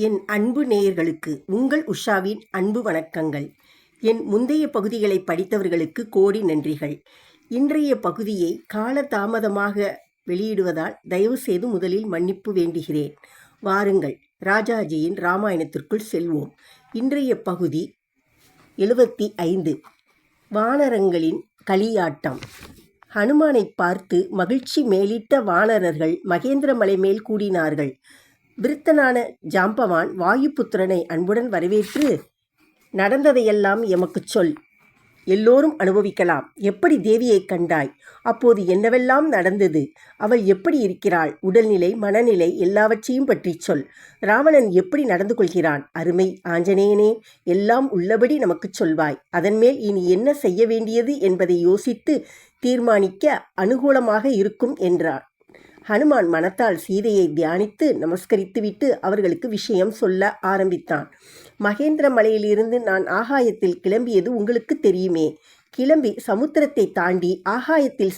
என் அன்பு நேயர்களுக்கு உங்கள் உஷாவின் அன்பு வணக்கங்கள். என் முந்தைய பகுதிகளை படித்தவர்களுக்கு கோடி நன்றிகள். இன்றைய பகுதியை காலதாமதமாக வெளியிடுவதால் தயவு செய்து முதலில் மன்னிப்பு வேண்டுகிறேன். வாருங்கள், ராஜாஜியின் ராமாயணத்திற்குள் செல்வோம். இன்றைய பகுதி 75. வானரங்களின் களியாட்டம். ஹனுமானை பார்த்து மகிழ்ச்சி மேலிட்ட வானரர்கள் மகேந்திரமலை மேல் கூடினார்கள். விருத்தனான ஜாம்பவான் வாயுபுத்திரனை அன்புடன் வரவேற்று, நடந்ததையெல்லாம் எமக்குச் சொல், எல்லோரும் அனுபவிக்கலாம். எப்படி தேவியை கண்டாய்? அப்போது என்னவெல்லாம் நடந்தது? அவள் எப்படி இருக்கிறாள்? உடல்நிலை, மனநிலை எல்லாவற்றையும் பற்றி சொல். ராவணன் எப்படி நடந்து கொள்கிறான்? அருமை ஆஞ்சநேயனே, எல்லாம் உள்ளபடி நமக்குச் சொல்வாய். அதன்மேல் இனி என்ன செய்ய வேண்டியது என்பதை யோசித்து தீர்மானிக்க அனுகூலமாக இருக்கும் என்றார். ஹனுமான் மனத்தால் சீதையை தியானித்து நமஸ்கரித்துவிட்டு அவர்களுக்கு விஷயம் சொல்ல ஆரம்பித்தான். மகேந்திர மலையிலிருந்து நான் ஆகாயத்தில் கிளம்பியது உங்களுக்கு தெரியுமே. கிளம்பி சமுத்திரத்தை தாண்டி ஆகாயத்தில்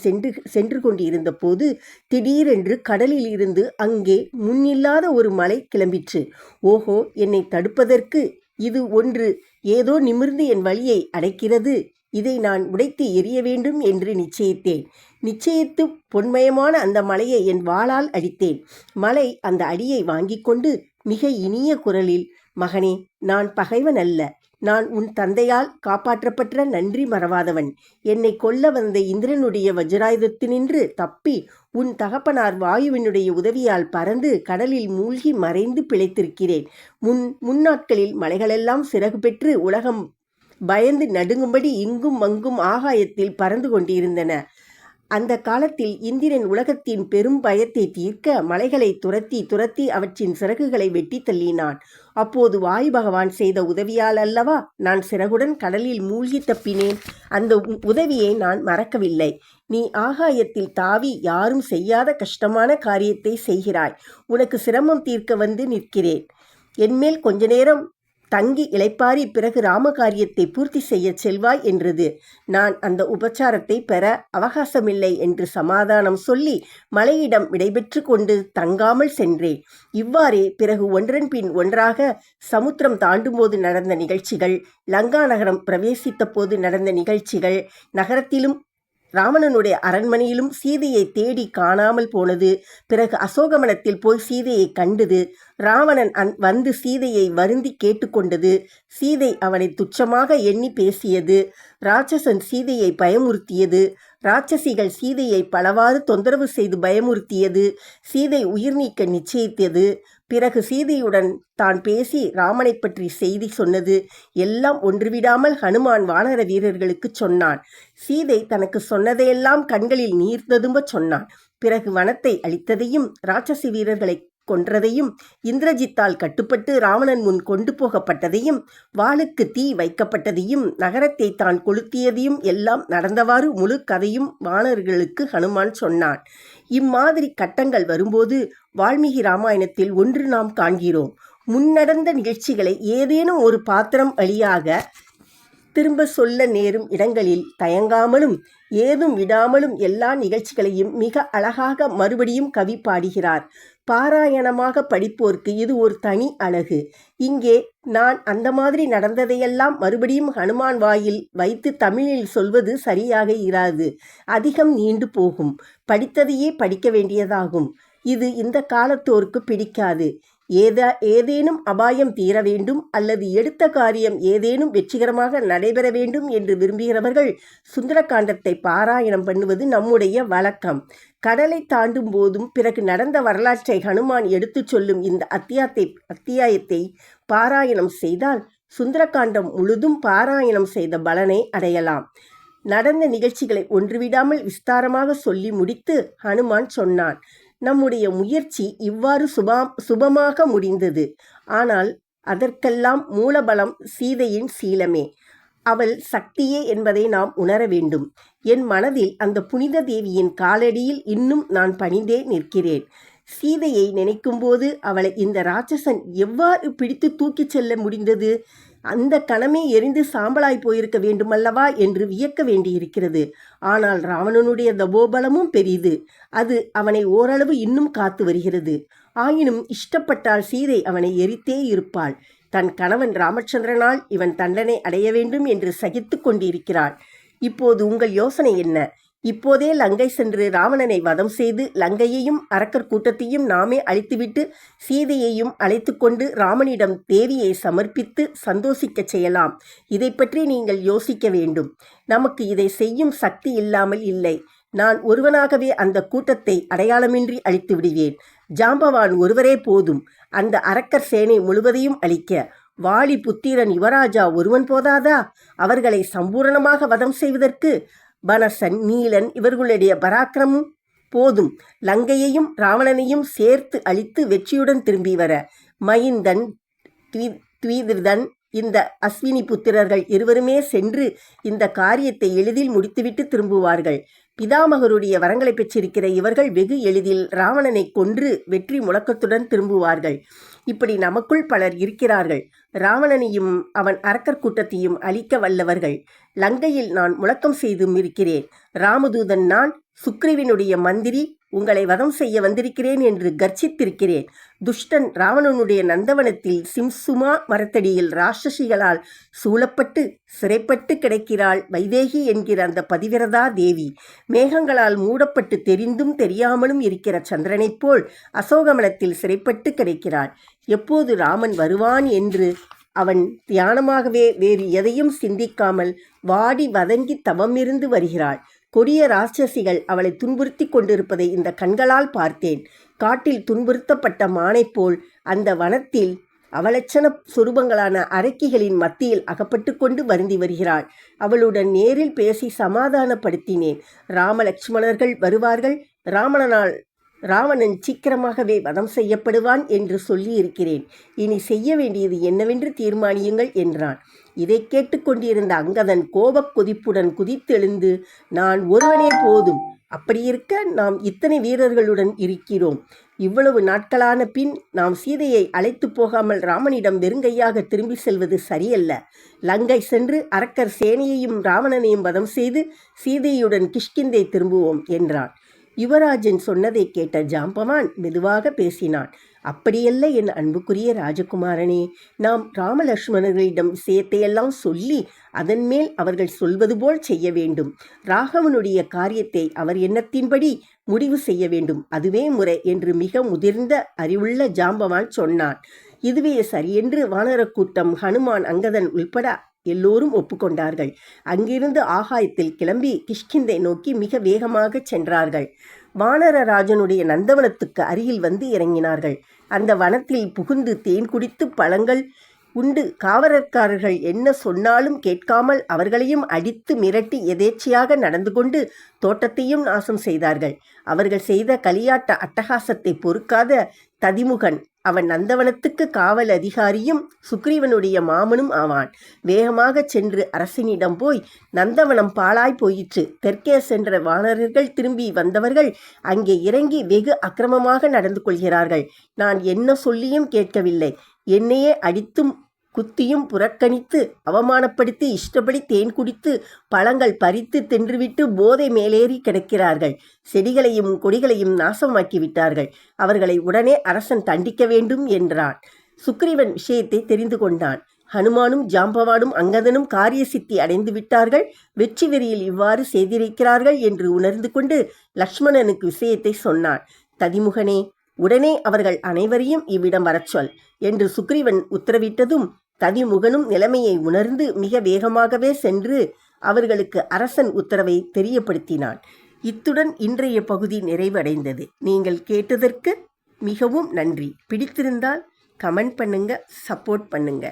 சென்று கொண்டிருந்த போது திடீரென்று கடலில் இருந்து அங்கே முன்னில்லாத ஒரு மலை கிளம்பிற்று. ஓஹோ, என்னை தடுப்பதற்கு இது ஒன்று ஏதோ நிமிர்ந்து என் வழியை அடைக்கிறது. இதை நான் உடைத்து எரிய வேண்டும் என்று நிச்சயித்தேன். நிச்சயித்து பொன்மயமான அந்த மலையை என் வாளால் அடித்தேன். மலை அந்த அடியை வாங்கி கொண்டு மிக இனிய குரலில், மகனே, நான் பகைவன் அல்ல. நான் உன் தந்தையால் காப்பாற்றப்பட்ட நன்றி மறவாதவன். என்னை கொல்ல வந்த இந்திரனுடைய வஜ்ராயுதத்தினின்று தப்பி உன் தகப்பனார் வாயுவினுடைய உதவியால் பறந்து கடலில் மூழ்கி மறைந்து பிழைத்திருக்கிறேன். முன்னாட்களில் மலைகளெல்லாம் சிறகு பெற்று உலகம் பயந்து நடுங்கும்படி இங்கும் அங்கும் ஆகாயத்தில் பறந்து கொண்டிருந்தன. அந்த காலத்தில் இந்திரன் உலகத்தின் பெரும் பயத்தை தீர்க்க மலைகளை துரத்தி அவற்றின் சிறகுகளை வெட்டி தள்ளினான். அப்போது வாயு பகவான் செய்த உதவியால் அல்லவா நான் சிறகுடன் கடலில் மூழ்கி தப்பினேன். அந்த உதவியை நான் மறக்கவில்லை. நீ ஆகாயத்தில் தாவி யாரும் செய்யாத கஷ்டமான காரியத்தை செய்கிறாய். உனக்கு சிரமம் தீர்க்க வந்து நிற்கிறேன். என்மேல் கொஞ்ச நேரம் தங்கி இளைப்பாரி பிறகு ராமகாரியத்தை பூர்த்தி செய்ய செல்வாய் என்றது. நான் அந்த உபச்சாரத்தை பெற அவகாசமில்லை என்று சமாதானம் சொல்லி மலையிடம் விடைபெற்று கொண்டு தங்காமல் சென்றேன். இவ்வாறே பிறகு ஒன்றன் பின் ஒன்றாக சமுத்திரம் தாண்டும்போது நடந்த நிகழ்ச்சிகள், லங்கா நகரம் பிரவேசித்த போது நடந்த நிகழ்ச்சிகள், நகரத்திலும் ராவணனுடைய அரண்மனையிலும் சீதையை தேடி காணாமல் போனது, பிறகு அசோகவனத்தில் போய் சீதையை கண்டது, ராவணன் வந்து சீதையை வருந்தி கேட்டுக்கொண்டது, சீதை அவனை துச்சமாக எண்ணி பேசியது, ராட்சசன் சீதையை பயமுறுத்தியது, ராட்சசிகள் சீதையை பலவாறு தொந்தரவு செய்து பயமுறுத்தியது, சீதை உயிர் நீக்க நிச்சயித்தது, பிறகு சீதையுடன் தான் பேசி ராமனை பற்றி செய்தி சொன்னது எல்லாம் ஒன்றுவிடாமல் ஹனுமான் வானர வீரர்களுக்கு சொன்னான். சீதை தனக்கு சொன்னதையெல்லாம் கண்களில் நீர் ததும்ப சொன்னான். பிறகு வனத்தை அழித்ததையும் ராட்சசி வீரர்களை கொன்றதையும் இந்திரஜித்தால் கட்டுப்பட்டு ராவணன் முன் கொண்டு போகப்பட்டதையும் வாளுக்கு தீ வைக்கப்பட்டதையும் நகரத்தை தான் கொளுத்தியதையும் எல்லாம் நடந்தவாறு முழு கதையும் வானர்களுக்கு ஹனுமான் சொன்னான். இம்மாதிரி கட்டங்கள் வரும்போது வால்மீகி ராமாயணத்தில் ஒன்று நாம் காண்கிறோம். முன்னடந்த நிகழ்ச்சிகளை ஏதேனும் ஒரு பாத்திரம் வழியாக திரும்ப சொல்ல நேரும் இடங்களில் தயங்காமலும் ஏதும் விடாமலும் எல்லா நிகழ்ச்சிகளையும் மிக அழகாக மறுபடியும் கவி பாடுகிறார். பாராயணமாக படிப்போர்க்கு இது ஒரு தனி அழகு. இங்கே நான் அந்த மாதிரி நடந்ததையெல்லாம் மறுபடியும் ஹனுமான் வாயில் வைத்து தமிழில் சொல்வது சரியாக இராது. அதிகம் நீண்டு போகும். படித்ததையே படிக்க வேண்டியதாகும். இது இந்த காலத்தோருக்கு பிடிக்காது. ஏதேனும் அபாயம் தீர வேண்டும் அல்லது எடுத்த காரியம் ஏதேனும் வெற்றிகரமாக நடைபெற வேண்டும் என்று விரும்புகிறவர்கள் சுந்தரகாண்டத்தை பாராயணம் பண்ணுவது நம்முடைய வழக்கம். கடலை தாண்டும் போதும் பிறகு நடந்த வரலாற்றை ஹனுமான் எடுத்து சொல்லும் இந்த அத்தியாயத்தை பாராயணம் செய்தால் சுந்தரகாண்டம் முழுதும் பாராயணம் செய்த பலனை அடையலாம். நடந்த நிகழ்ச்சிகளை ஒன்றுவிடாமல் விஸ்தாரமாக சொல்லி முடித்து ஹனுமான் சொன்னான், நம்முடைய முயற்சி இவ்வாறு சுபமாக முடிந்தது. ஆனால் அதற்கெல்லாம் மூலபலம் சீதையின் சீலமே, அவள் சக்தியே என்பதை நாம் உணர வேண்டும். என் மனதில் அந்த புனித தேவியின் காலடியில் இன்னும் நான் பணிந்தே நிற்கிறேன். சீதையை நினைக்கும்போது அவளை இந்த ராட்சசன் எவ்வாறு பிடித்து தூக்கிச் செல்ல முடிந்தது? அந்த கணமே எரிந்து சாம்பலாய் போயிருக்க வேண்டுமல்லவா என்று வியக்க வேண்டியிருக்கிறது. ஆனால் ராவணனுடைய தபோபலமும் பெரிது. அது அவனை ஓரளவு இன்னும் காத்து வருகிறது. ஆயினும் இஷ்டப்பட்டால் சீதை அவனை எரித்தே இருப்பாள். தன் கணவன் ராமச்சந்திரனால் இவன் தண்டனை அடைய வேண்டும் என்று சகித்து கொண்டிருக்கிறாள். இப்போது உங்கள் யோசனை என்ன? இப்போதே லங்கை சென்று ராவணனை வதம் செய்து லங்கையையும் அரக்கர் கூட்டத்தையும் நாமே அழித்துவிட்டு சீதையையும் அழைத்து கொண்டு ராமனிடம் தேவியை சமர்ப்பித்து சந்தோஷிக்கச் செய்யலாம். இதை பற்றி நீங்கள் யோசிக்க வேண்டும். நமக்கு இதை செய்யும் சக்தி இல்லாமல் இல்லை. நான் ஒருவனாகவே அந்த கூட்டத்தை அடையாளமின்றி அழித்து விடுவேன். ஜாம்பவான் ஒருவரே போதும் அந்த அரக்கர் சேனை முழுவதையும் அழிக்க. வாலி புத்திரன் யுவராஜா ஒருவன் போதாதா அவர்களை சம்பூரணமாக வதம் செய்வதற்கு? பனசன், நீலன் இவர்களுடைய பராக்கிரமும் போதும் லங்கையையும் ராவணனையும் சேர்த்து அழித்து வெற்றியுடன் திரும்பி வர. மைந்தன், த்விவிதன், இந்த அஸ்வினி புத்திரர்கள் இருவருமே சென்று இந்த காரியத்தை எளிதில் முடித்துவிட்டு திரும்புவார்கள். பிதாமகருடைய வரங்களை பெற்றிருக்கிற இவர்கள் வெகு எளிதில் ராவணனை கொன்று வெற்றி முழக்கத்துடன் திரும்புவார்கள். இப்படி நமக்குள் பலர் இருக்கிறார்கள். ராவணனையும் அவன் அரக்கர் கூட்டத்தையும் அழிக்க வல்லவர்கள். லங்கையில் நான் முழக்கம் செய்தும் இருக்கிறேன். ராமதூதன் நான், சுக்ரீவனுடைய மந்திரி, உங்களை வதம் செய்ய வந்திருக்கிறேன் என்று கர்ஜித்திருக்கிறேன். துஷ்டன் ராவணனுடைய நந்தவனத்தில் சிம்சுமா மரத்தடியில் ராட்சசிகளால் சூழப்பட்டு சிறைப்பட்டு கிடைக்கிறாள் வைதேகி என்கிற அந்த பதிவிரதா தேவி. மேகங்களால் மூடப்பட்டு தெரிந்தும் தெரியாமலும் இருக்கிற சந்திரனைப் போல் அசோகமலத்தில் சிறைப்பட்டு கிடைக்கிறாள். எப்போது ராமன் வருவான் என்று அவன் தியானமாகவே வேறு எதையும் சிந்திக்காமல் வாடி வதங்கி தவமிருந்து வருகிறாள். கொடிய ராட்சசிகள் அவளை துன்புறுத்தி கொண்டிருப்பதை இந்த கண்களால் பார்த்தேன். காட்டில் துன்புறுத்தப்பட்ட மானைப் போல் அந்த வனத்தில் அவலட்சண சுரூபங்களான அரக்கிகளின் மத்தியில் அகப்பட்டு கொண்டு வருந்தி வருகிறாள். அவளுடன் நேரில் பேசி சமாதானப்படுத்தினேன். ராமலட்சுமணர்கள் வருவார்கள். ராவணன் சீக்கிரமாகவே வதம் செய்யப்படுவான் என்று சொல்லியிருக்கிறேன். இனி செய்ய வேண்டியது என்னவென்று தீர்மானியுங்கள் என்றான். இதை கேட்டுக்கொண்டிருந்த அங்கதன் கோபக் கொதிப்புடன் குதித்தெழுந்து, நான் ஒருவனே போதும். அப்படியிருக்க நாம் இத்தனை வீரர்களுடன் இருக்கிறோம். இவ்வளவு நாட்களான பின் நாம் சீதையை அழைத்து போகாமல் ராமனிடம் வெறுங்கையாக திரும்பி செல்வது சரியல்ல. லங்கை சென்று அரக்கர் சேனையையும் ராவணனையும் வதம் செய்து சீதையுடன் கிஷ்கிந்தை திரும்புவோம் என்றான். யுவராஜன் சொன்னதை கேட்ட ஜாம்பவான் மெதுவாக பேசினான். அப்படியல்ல என் அன்புக்குரிய ராஜகுமாரனே, நாம் ராமலட்சுமணர்களிடம் விஷயத்தையெல்லாம் சொல்லி அதன் மேல் அவர்கள் சொல்வது போல் செய்ய வேண்டும். ராகவனுடைய காரியத்தை அவர் எண்ணத்தின்படி முடிவு செய்ய வேண்டும். அதுவே முறை என்று மிக முதிர்ந்த அறிவுள்ள ஜாம்பவான் சொன்னான். இதுவே சரியென்று வானரக்கூட்டம், ஹனுமான், அங்கதன் உள்பட எல்லோரும் ஒப்புக்கொண்டார்கள். அங்கிருந்து ஆகாயத்தில் கிளம்பி கிஷ்கிந்தை நோக்கி மிக வேகமாக சென்றார்கள். வானரராஜனுடைய நந்தவனத்துக்கு அருகில் வந்து இறங்கினார்கள். அந்த வனத்தில் புகுந்து தேன் குடித்து பழங்கள் உண்டு காவலர்காரர்கள் என்ன சொன்னாலும் கேட்காமல் அவர்களையும் அடித்து மிரட்டி எதேச்சையாக நடந்து கொண்டு தோட்டத்தையும் நாசம் செய்தார்கள். அவர்கள் செய்த களியாட்ட அட்டகாசத்தை பொறுக்காத ததிமுகன், அவன் நந்தவனத்துக்கு காவல் அதிகாரியும் சுக்ரீவனுடைய மாமனும் ஆவான். வேகமாக சென்று அரசனிடம் போய், நந்தவனம் பாழாய் போயிற்று. தெற்கே சென்ற வானரர்கள் திரும்பி வந்தவர்கள் அங்கே இறங்கி வெகு அக்கிரமமாக நடந்து கொள்கிறார்கள். நான் என்ன சொல்லியும் கேட்கவில்லை. என்னையே அடித்தும் குத்தியும் புறக்கணித்து அவமானப்படுத்தி இஷ்டப்படி தேன் குடித்து பழங்கள் பறித்து தின்றுவிட்டு போதை மேலேறி கிடக்கிறார்கள். செடிகளையும் கொடிகளையும் நாசமாக்கி விட்டார்கள். அவர்களை உடனே அரசன் தண்டிக்க வேண்டும் என்றான். சுக்ரீவன் விஷயத்தை தெரிந்து கொண்டான். ஹனுமானும் ஜாம்பவானும் அங்கதனும் காரிய சித்தி அடைந்து விட்டார்கள். வெற்றி வெறியில் இவ்வாறு செய்திருக்கிறார்கள் என்று உணர்ந்து கொண்டு லக்ஷ்மணனுக்கு விஷயத்தை சொன்னான். ததிமுகனே, உடனே அவர்கள் அனைவரையும் இவ்விடம் வரச்சொல் என்று சுக்ரீவன் உத்தரவிட்டதும் ததிமுகனும் நிலைமையை உணர்ந்து மிக வேகமாகவே சென்று அவர்களுக்கு அரசன் உத்தரவை தெரியப்படுத்தினான். இத்துடன் இன்றைய பகுதி நிறைவடைந்தது. நீங்கள் கேட்டதற்கு மிகவும் நன்றி. பிடித்திருந்தால் கமெண்ட் பண்ணுங்க, சப்போர்ட் பண்ணுங்க.